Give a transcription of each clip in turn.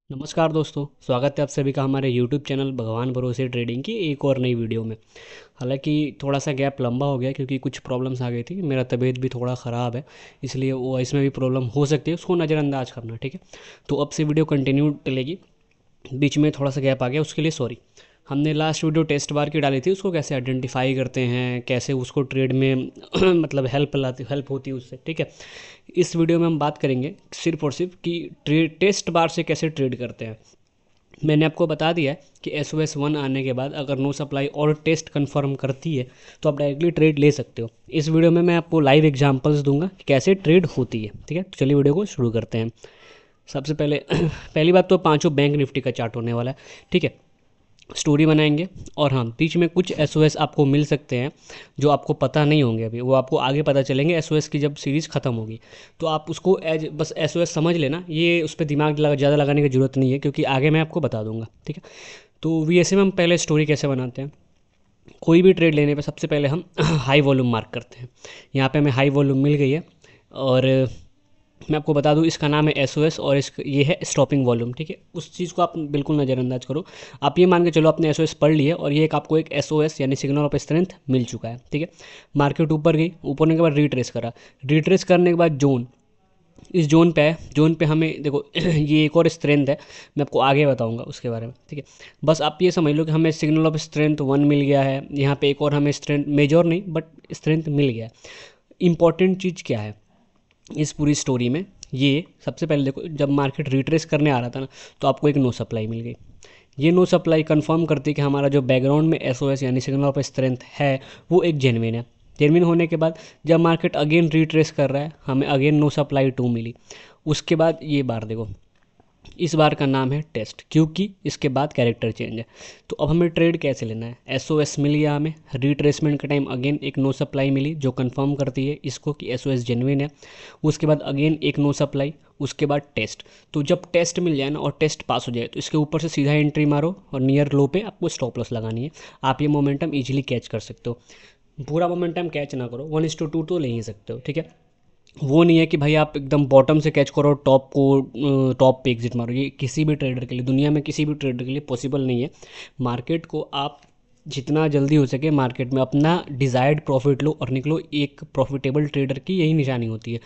नमस्कार दोस्तों, स्वागत है आप सभी का हमारे YouTube चैनल भगवान भरोसे ट्रेडिंग की एक और नई वीडियो में। हालांकि थोड़ा सा गैप लंबा हो गया क्योंकि कुछ प्रॉब्लम्स आ गई थी। मेरा तबीयत भी थोड़ा ख़राब है, इसलिए वो इसमें भी प्रॉब्लम हो सकती है, उसको नज़रअंदाज करना। ठीक है, तो अब से वीडियो कंटिन्यू चलेगी। बीच में थोड़ा सा गैप आ गया, उसके लिए सॉरी। हमने लास्ट वीडियो टेस्ट बार की डाली थी, उसको कैसे आइडेंटिफाई करते हैं, कैसे उसको ट्रेड में मतलब हेल्प होती है उससे। ठीक है, इस वीडियो में हम बात करेंगे सिर्फ और सिर्फ कि ट्रेड टेस्ट बार से कैसे ट्रेड करते हैं। मैंने आपको बता दिया है कि SOS 1 आने के बाद अगर नो सप्लाई और टेस्ट कंफर्म करती है तो आप डायरेक्टली ट्रेड ले सकते हो। इस वीडियो में मैं आपको लाइव एग्जांपल्स दूंगा कि कैसे ट्रेड होती है। ठीक है, तो चलिए वीडियो को शुरू करते हैं। सबसे पहले पहली बात तो पांचों बैंक निफ्टी का चार्ट होने वाला है। ठीक है, स्टोरी बनाएंगे और हाँ, बीच में कुछ SOS आपको मिल सकते हैं जो आपको पता नहीं होंगे अभी, वो आपको आगे पता चलेंगे SOS की जब सीरीज़ ख़त्म होगी। तो आप उसको एज बस SOS समझ लेना, ये उस पर दिमाग ज़्यादा लगाने की ज़रूरत नहीं है क्योंकि आगे मैं आपको बता दूंगा। ठीक है, तो VSA में हम पहले स्टोरी कैसे बनाते हैं। कोई भी ट्रेड लेने पे सबसे पहले हम हाई वॉल्यूम मार्क करते हैं। यहाँ पे हमें हाई वॉल्यूम मिल गई है और मैं आपको बता दूं इसका नाम है SOS और ये है स्टॉपिंग वॉल्यूम। ठीक है, उस चीज़ को आप बिल्कुल नज़रअंदाज करो। आप ये मान के चलो आपने SOS पढ़ लिया और ये आपको एक SOS यानी सिग्नल ऑफ स्ट्रेंथ मिल चुका है। ठीक है, मार्केट ऊपर गई, ऊपर होने के बाद रिट्रेस करा, रिट्रेस करने के बाद जोन, इस जोन पे है, जोन पे हमें देखो ये एक और स्ट्रेंथ है, मैं आपको आगे बताऊंगा उसके बारे में। ठीक है, बस आप ये समझ लो कि हमें सिग्नल ऑफ स्ट्रेंथ 1 मिल गया है, यहाँ पे एक और हमें स्ट्रेंथ मेजर नहीं बट स्ट्रेंथ मिल गया है। इंपॉर्टेंट चीज़ क्या है इस पूरी स्टोरी में, ये सबसे पहले देखो, जब मार्केट रिट्रेस करने आ रहा था ना, तो आपको एक नो सप्लाई मिल गई। ये नो सप्लाई कंफर्म करती है कि हमारा जो बैकग्राउंड में SOS यानी सिग्नल ऑफ स्ट्रेंथ है वो एक जेन्युइन है। जेन्युइन होने के बाद जब मार्केट अगेन रिट्रेस कर रहा है, हमें अगेन नो सप्लाई 2 मिली। उसके बाद ये बार देखो, इस बार का नाम है टेस्ट क्योंकि इसके बाद कैरेक्टर चेंज है। तो अब हमें ट्रेड कैसे लेना है, SOS मिल गया हमें, रिट्रेसमेंट के टाइम अगेन एक नो सप्लाई मिली जो कंफर्म करती है इसको कि SOS जेन्युइन है। उसके बाद अगेन एक नो सप्लाई, उसके बाद टेस्ट। तो जब टेस्ट मिल जाए ना और टेस्ट पास हो जाए तो इसके ऊपर से सीधा एंट्री मारो और नियर लो पे आपको स्टॉप लॉस लगानी है। आप ये मोमेंटम इजीली कैच कर सकते हो। पूरा मोमेंटम कैच ना करो, 1:2 तो ले ही सकते हो। ठीक है, वो नहीं है कि भाई आप एकदम बॉटम से कैच करो टॉप को, टॉप पे एग्जिट मारो। ये किसी भी ट्रेडर के लिए, दुनिया में किसी भी ट्रेडर के लिए पॉसिबल नहीं है। मार्केट को आप जितना जल्दी हो सके मार्केट में अपना डिज़ायर्ड प्रॉफिट लो और निकलो। एक प्रॉफिटेबल ट्रेडर की यही निशानी होती है,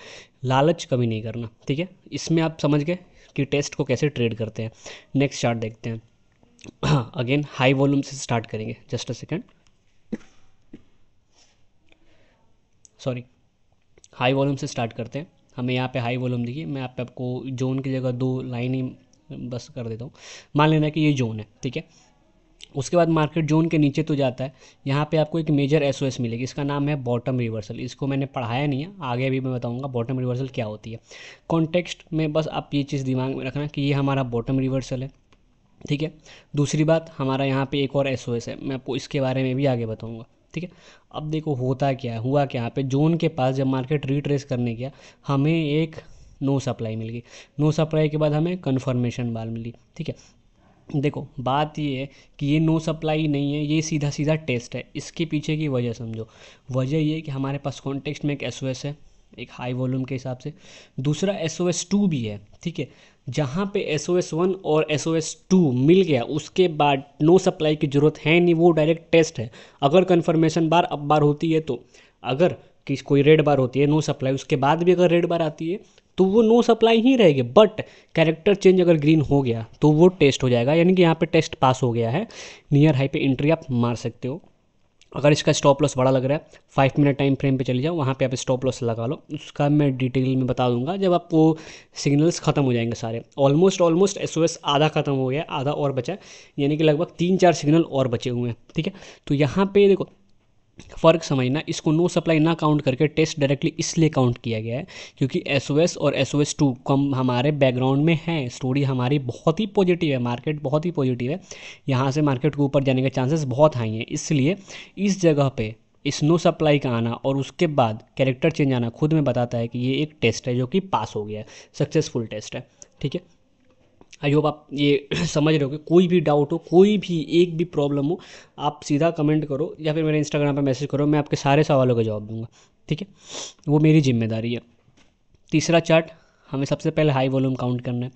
लालच कभी नहीं करना। ठीक है, इसमें आप समझ गए कि टेस्ट को कैसे ट्रेड करते हैं। नेक्स्ट चार्ट देखते हैं। हाँ, अगेन हाई वॉल्यूम से स्टार्ट करेंगे, just a second, sorry. High volume से स्टार्ट करते हैं। हमें यहाँ पे हाई वॉल्यूम देखिए, मैं यहाँ पे आपको जोन की जगह 2 लाइन ही बस कर देता हूँ। मान लेना कि ये जोन है। ठीक है, उसके बाद मार्केट जोन के नीचे तो जाता है, यहाँ पे आपको एक मेजर SOS मिलेगी, इसका नाम है बॉटम रिवर्सल। इसको मैंने पढ़ाया नहीं है, आगे भी मैं बताऊंगा बॉटम रिवर्सल क्या होती है। कॉन्टेक्स्ट में बस आप ये चीज़ दिमाग में रखना कि ये हमारा बॉटम रिवर्सल है। ठीक है, दूसरी बात, हमारा यहाँ पे एक और SOS है, मैं आपको इसके बारे में भी आगे बताऊंगा। ठीक है, अब देखो होता क्या है, हुआ क्या, यहाँ पे जोन के पास जब मार्केट रिट्रेस करने गया हमें एक नो सप्लाई मिल गई। नो सप्लाई के बाद हमें कन्फर्मेशन बार मिली। ठीक है, देखो बात ये है कि ये नो सप्लाई नहीं है, ये सीधा सीधा टेस्ट है। इसके पीछे की वजह समझो। वजह ये है कि हमारे पास कॉन्टेक्स्ट में एक SOS है, एक हाई वॉल्यूम के हिसाब से, दूसरा SOS 2 भी है। ठीक है, जहाँ पे SOS 1 और SOS 2 मिल गया उसके बाद नो सप्लाई की ज़रूरत है नहीं, वो डायरेक्ट टेस्ट है। अगर कन्फर्मेशन बार अब बार होती है तो, अगर कोई रेड बार होती है नो सप्लाई, उसके बाद भी अगर रेड बार आती है तो वो नो सप्लाई ही रहेगी। बट कैरेक्टर चेंज अगर ग्रीन हो गया तो वो टेस्ट हो जाएगा, यानी कि यहाँ पे टेस्ट पास हो गया है। नियर हाई पे एंट्री आप मार सकते हो। अगर इसका स्टॉप लॉस बड़ा लग रहा है, 5 मिनट टाइम फ्रेम पे चले जाओ, वहाँ पे आप स्टॉप लॉस लगा लो। उसका मैं डिटेल में बता दूंगा जब आपको सिग्नल्स खत्म हो जाएंगे सारे। ऑलमोस्ट ऑलमोस्ट SOS आधा खत्म हो गया, आधा और बचा है, यानी कि लगभग 3-4 सिग्नल और बचे हुए हैं। ठीक है, तो यहाँ पे देखो फ़र्क समझना, इसको नो सप्लाई ना काउंट करके टेस्ट डायरेक्टली इसलिए काउंट किया गया है क्योंकि SOS और SOS 2 कम हमारे बैकग्राउंड में है। स्टोरी हमारी बहुत ही पॉजिटिव है, मार्केट बहुत ही पॉजिटिव है, यहाँ से मार्केट को ऊपर जाने के चांसेस बहुत हाई हैं। इसलिए इस जगह पे इस नो सप्लाई का आना और उसके बाद कैरेक्टर चेंज आना खुद में बताता है कि ये एक टेस्ट है जो कि पास हो गया है, सक्सेसफुल टेस्ट है। ठीक है, आई होप आप ये समझ रहे हो कि कोई भी डाउट हो, कोई भी एक भी प्रॉब्लम हो, आप सीधा कमेंट करो या फिर मेरे इंस्टाग्राम पे मैसेज करो, मैं आपके सारे सवालों का जवाब दूंगा। ठीक है, वो मेरी जिम्मेदारी है। तीसरा चार्ट, हमें सबसे पहले हाई वॉल्यूम काउंट करना है।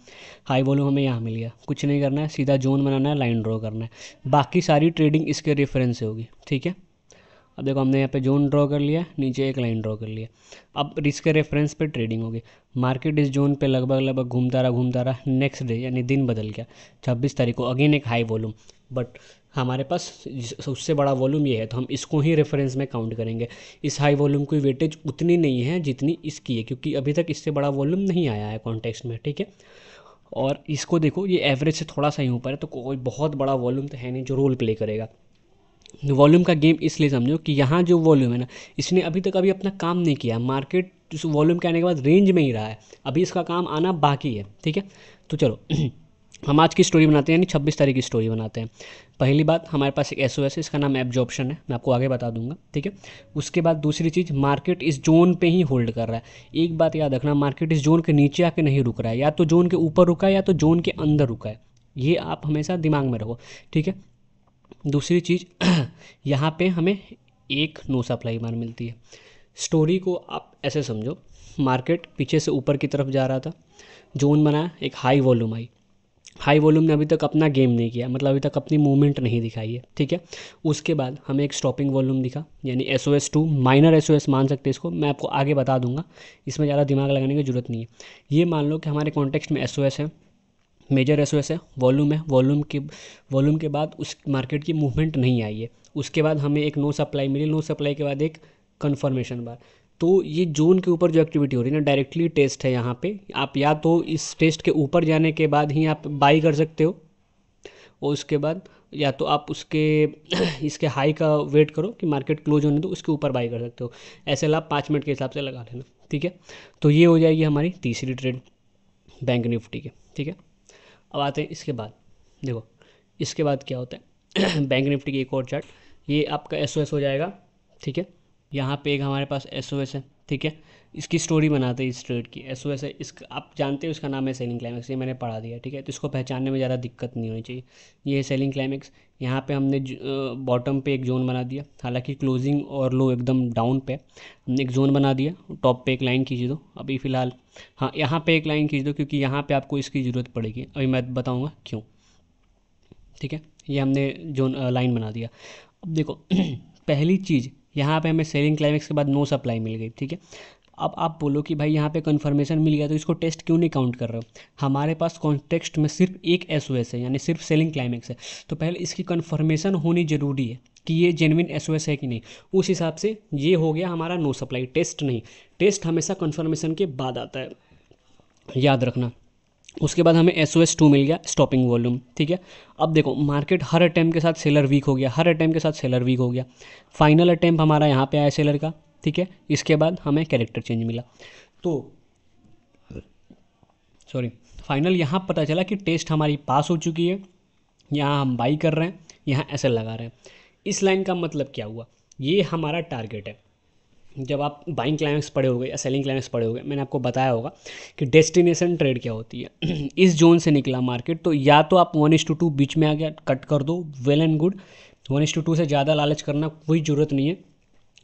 हाई वॉल्यूम हमें यहाँ मिल गया, कुछ नहीं करना है, सीधा जोन बनाना है, लाइन ड्रॉ करना है। बाकी सारी ट्रेडिंग इसके रेफरेंस से होगी, ठीक है। अब देखो हमने यहाँ पे जोन ड्रॉ कर लिया, नीचे एक लाइन ड्रॉ कर लिया। अब इसके रेफरेंस पे ट्रेडिंग होगी। मार्केट इस जोन पे लगभग घूमता रहा। नेक्स्ट डे यानी दिन बदल गया 26 तारीख को, अगेन एक हाई वॉल्यूम, बट हमारे पास उससे बड़ा वॉल्यूम ये है, तो हम इसको ही रेफरेंस में काउंट करेंगे। इस हाई वॉल्यूम की वेटेज उतनी नहीं है जितनी इसकी है, क्योंकि अभी तक इससे बड़ा वॉल्यूम नहीं आया है कॉन्टेक्स्ट में, ठीक है। और इसको देखो, ये एवरेज से थोड़ा सा ही ऊपर है, तो कोई बहुत बड़ा वॉल्यूम तो है नहीं जो रोल प्ले करेगा। वॉल्यूम का गेम इसलिए समझो कि यहाँ जो वॉल्यूम है ना, इसने अभी तक अपना काम नहीं किया। मार्केट उस वॉल्यूम के आने के बाद रेंज में ही रहा है, अभी इसका काम आना बाकी है, ठीक है। तो चलो हम आज की स्टोरी बनाते हैं, यानी 26 तारीख की स्टोरी बनाते हैं। पहली बात, हमारे पास एक एसओएस है, इसका नाम एब्जॉर्प्शन है, मैं आपको आगे बता दूंगा, ठीक है। उसके बाद दूसरी चीज़, मार्केट इस जोन पे ही होल्ड कर रहा है। एक बात याद रखना, मार्केट इस जोन के नीचे आके नहीं रुक रहा है, या तो जोन के ऊपर रुका है या तो जोन के अंदर रुका है। ये आप हमेशा दिमाग में रखो, ठीक है। दूसरी चीज़ यहाँ पे हमें एक नो सप्लाई बार मिलती है। स्टोरी को आप ऐसे समझो, मार्केट पीछे से ऊपर की तरफ जा रहा था, जोन बनाया, एक हाई वॉल्यूम आई। हाई वॉल्यूम ने अभी तक अपना गेम नहीं किया, मतलब अभी तक अपनी मूवमेंट नहीं दिखाई है, ठीक है। उसके बाद हमें एक स्टॉपिंग वॉल्यूम दिखा, यानी SOS2, माइनर SOS मान सकते हैं इसको, मैं आपको आगे बता दूंगा, इसमें ज़्यादा दिमाग लगाने की जरूरत नहीं है। ये मान लो कि हमारे कॉन्टेक्स्ट में SOS है, मेजर SOS है, वॉल्यूम है, वॉल्यूम के बाद उस मार्केट की मूवमेंट नहीं आई है। उसके बाद हमें एक नो सप्लाई मिली, नो सप्लाई के बाद एक कन्फर्मेशन बार। तो ये जोन के ऊपर जो एक्टिविटी हो रही है ना, डायरेक्टली टेस्ट है यहाँ पे। आप या तो इस टेस्ट के ऊपर जाने के बाद ही आप बाई कर सकते हो, और उसके बाद या तो आप उसके इसके हाई का वेट करो कि मार्केट क्लोज होने दो, उसके ऊपर बाई कर सकते हो। ऐसे लाभ 5 मिनट के हिसाब से लगा लेना, ठीक है। तो ये हो जाएगी हमारी तीसरी ट्रेड बैंक निफ्टी के, ठीक है। अब आते हैं इसके बाद, देखो इसके बाद क्या होता है बैंक निफ्टी की एक और चार्ट, ये आपका SOS हो जाएगा, ठीक है। यहाँ पे एक हमारे पास SOS है, ठीक है। इसकी स्टोरी बनाते हैं इस ट्रेड की। SOS है, इसका आप जानते हो, इसका नाम है सेलिंग क्लाइमेक्स, ये मैंने पढ़ा दिया, ठीक है। तो इसको पहचानने में ज़्यादा दिक्कत नहीं होनी चाहिए। ये है सेलिंग क्लाइमेक्स। यहाँ पे हमने बॉटम पे एक जोन बना दिया, हालांकि क्लोजिंग और लो एकदम डाउन पे, हमने एक जोन बना दिया। टॉप पे एक लाइन खींच दो अभी फ़िलहाल, हाँ यहाँ पे एक लाइन खींच दो, क्योंकि यहाँ पे आपको इसकी ज़रूरत पड़ेगी, अभी मैं बताऊँगा क्यों, ठीक है। ये हमने जोन लाइन बना दिया। अब देखो पहली चीज़, यहाँ पे हमें सेलिंग क्लाइमेक्स के बाद नो सप्लाई मिल गई, ठीक है। अब आप बोलो कि भाई यहाँ पे कन्फर्मेशन मिल गया तो इसको टेस्ट क्यों नहीं काउंट कर रहे हो। हमारे पास कॉन्टेक्स्ट में सिर्फ एक SOS है, यानी सिर्फ सेलिंग क्लाइमेक्स है, तो पहले इसकी कन्फर्मेशन होनी ज़रूरी है कि ये जेन्युइन SOS है कि नहीं। उस हिसाब से ये हो गया हमारा नो सप्लाई, टेस्ट नहीं। टेस्ट हमेशा कन्फर्मेशन के बाद आता है, याद रखना। उसके बाद हमें SOS2 मिल गया, स्टॉपिंग वॉल्यूम, ठीक है। अब देखो मार्केट हर अटैम्प्ट के साथ सेलर वीक हो गया, हर अटैम्प्ट के साथ सेलर वीक हो गया। फाइनल अटैम्प्ट हमारा यहाँ पे आया सेलर का, ठीक है। इसके बाद हमें कैरेक्टर चेंज मिला, तो सॉरी, फाइनल यहाँ पता चला कि टेस्ट हमारी पास हो चुकी है, यहाँ हम बाई कर रहे हैं, यहाँ SL लगा रहे हैं। इस लाइन का मतलब क्या हुआ, ये हमारा टारगेट है। जब आप बाइंग क्लाइमेक्स पढ़े होगे या सेलिंग क्लाइमेक्स पढ़े होगे, मैंने आपको बताया होगा कि डेस्टिनेशन ट्रेड क्या होती है। इस जोन से निकला मार्केट, तो या तो आप 1:2 बीच में आ गया, कट कर दो, वेल एंड गुड। 1:2 से ज़्यादा लालच करना कोई ज़रूरत नहीं है,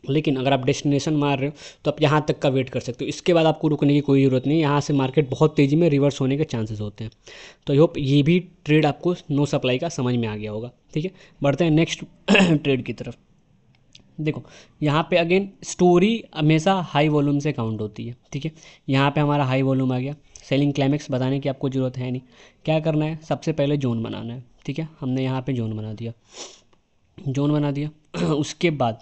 लेकिन अगर आप डेस्टिनेशन मार रहे हो तो आप यहाँ तक का वेट कर सकते हो, इसके बाद आपको रुकने की कोई ज़रूरत नहीं। यहाँ से मार्केट बहुत तेज़ी में रिवर्स होने के चांसेस होते हैं। तो आई होप ये भी ट्रेड आपको नो सप्लाई का समझ में आ गया होगा, ठीक है। बढ़ते हैं नेक्स्ट ट्रेड की तरफ। देखो यहाँ पे अगेन स्टोरी हमेशा हाई वॉल्यूम से काउंट होती है, ठीक है। यहाँ पे हमारा हाई वॉल्यूम आ गया, सेलिंग क्लाइमेक्स बताने की आपको ज़रूरत है नहीं। क्या करना है, सबसे पहले जोन बनाना है, ठीक है। हमने यहाँ पे जोन बना दिया, जोन बना दिया। उसके बाद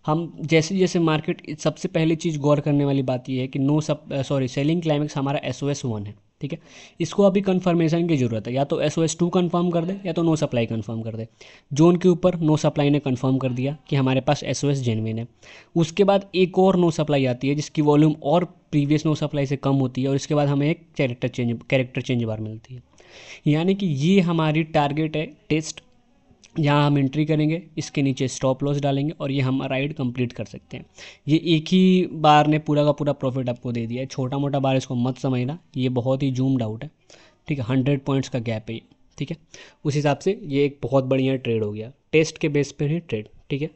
हम जैसे जैसे मार्केट, सबसे पहली चीज़ गौर करने वाली बात ये है कि सेलिंग क्लाइमेक्स हमारा SOS1 है, ठीक है। इसको अभी कन्फर्मेशन की ज़रूरत है, या तो SOS2 कंफर्म कर दे या तो नो सप्लाई कंफर्म कर दे। जोन के ऊपर नो सप्लाई ने कंफर्म कर दिया कि हमारे पास SOS जेन्युइन है। उसके बाद एक और नो सप्लाई आती है जिसकी वॉल्यूम और प्रीवियस नो सप्लाई से कम होती है, और इसके बाद हमें एक कैरेक्टर चेंज बार मिलती है। यानी कि ये हमारी टारगेट है टेस्ट, यहाँ हम एंट्री करेंगे, इसके नीचे स्टॉप लॉस डालेंगे और ये हम राइड कंप्लीट कर सकते हैं। ये एक ही बार ने पूरा का पूरा प्रॉफिट आपको दे दिया है, छोटा मोटा बार इसको मत समझना, ये बहुत ही जूम्ड आउट है, ठीक है। 100 पॉइंट्स का गैप है ये, ठीक है। उस हिसाब से ये एक बहुत बढ़िया ट्रेड हो गया, टेस्ट के बेस पर ही ट्रेड, ठीक है।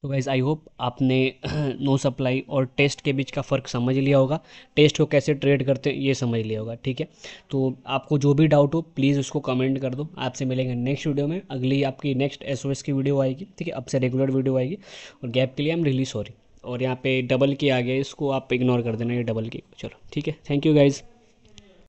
तो गाइज़ आई होप आपने नो सप्लाई और टेस्ट के बीच का फ़र्क समझ लिया होगा, टेस्ट को कैसे ट्रेड करते हैं ये समझ लिया होगा, ठीक है। तो आपको जो भी डाउट हो प्लीज़ उसको कमेंट कर दो। आपसे मिलेंगे नेक्स्ट वीडियो में, अगली आपकी नेक्स्ट एसओएस की वीडियो आएगी, ठीक है। अब से रेगुलर वीडियो आएगी। और गैप के लिए आई एम रियली सॉरी। और यहाँ पे डबल की आ गया, इसको आप इग्नोर कर देना, ये डबल की, चलो ठीक है। Thank you guys.